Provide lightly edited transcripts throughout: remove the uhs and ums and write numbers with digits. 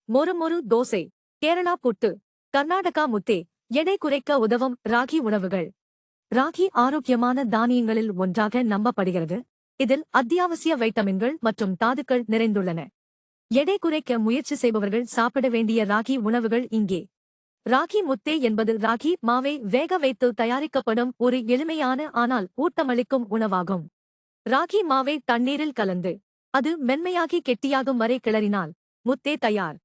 மொறு தோசை, கேரளா புட்டு, கர்நாடகா முத்தே. எடை குறைக்க உதவும் ராகி உணவுகள். ராகி ஆரோக்கியமான தானியங்களில் ஒன்றாக நம்பப்படுகிறது. இதில் அத்தியாவசிய வைட்டமின்கள் மற்றும் தாதுக்கள் நிறைந்துள்ளன. எடை குறைக்க முயற்சி செய்பவர்கள் சாப்பிட வேண்டிய ராகி உணவுகள் இங்கே. ராகி முத்தே என்பது ராகி மாவை வேக வைத்து தயாரிக்கப்படும் ஒரு எளிமையான ஆனால் ஊட்டமளிக்கும் உணவாகும். ராகி மாவை தண்ணீரில் கலந்து அது மென்மையாகி கெட்டியாகும் வரை கிளறினால் முத்தே தயார்.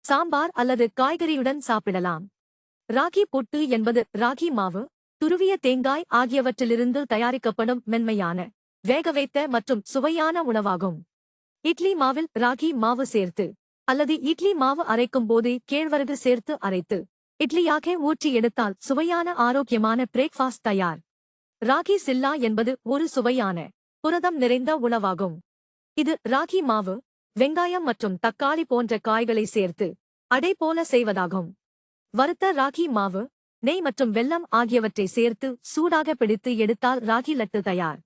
சாம்பார் அல்லது காய்கறியுடன் சாப்பிடலாம். ராகி புட்டு என்பது ராகி மாவு, துருவிய தேங்காய் ஆகியவற்றிலிருந்து தயாரிக்கப்படும் மென்மையான, வேகவைத்த மற்றும் சுவையான உணவாகும். இட்லி மாவில் ராகி மாவு சேர்த்து அல்லது இட்லி மாவு அரைக்கும் போது கேழ்வரகு சேர்த்து அரைத்து இட்லியாக ஊற்றி எடுத்தால் சுவையான ஆரோக்கியமான பிரேக்ஃபாஸ்ட் தயார். ராகி சில்லா என்பது ஒரு சுவையான, புரதம் நிறைந்த உணவாகும். இது ராகி மாவு, வெங்காயம் மற்றும் தக்காளி போன்ற காய்களை சேர்த்து அடை போல செய்வதாகும். வறுத்த ராகி மாவு, நெய் மற்றும் வெல்லம் ஆகியவற்றை சேர்த்து சூடாக பிடித்து எடுத்தால் ராகி லட்டு தயார்.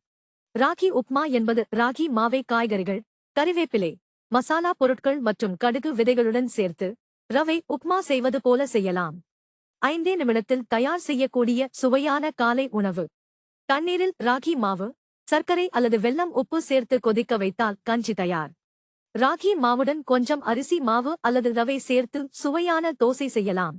ராகி உப்மா என்பது ராகி மாவை காய்கறிகள், கறிவேப்பிலை, மசாலா பொருட்கள் மற்றும் கடுகு விதைகளுடன் சேர்த்து ரவை உப்மா செய்வது போல செய்யலாம். 5 நிமிடத்தில் தயார் செய்யக்கூடிய சுவையான காலை உணவு. தண்ணீரில் ராகி மாவு, சர்க்கரை அல்லது வெல்லம் உப்பு சேர்த்து கொதிக்க வைத்தால் கஞ்சி தயார். ராகி மாவுடன் கொஞ்சம் அரிசி மாவு அல்லது ரவை சேர்த்து சுவையான தோசை செய்யலாம்.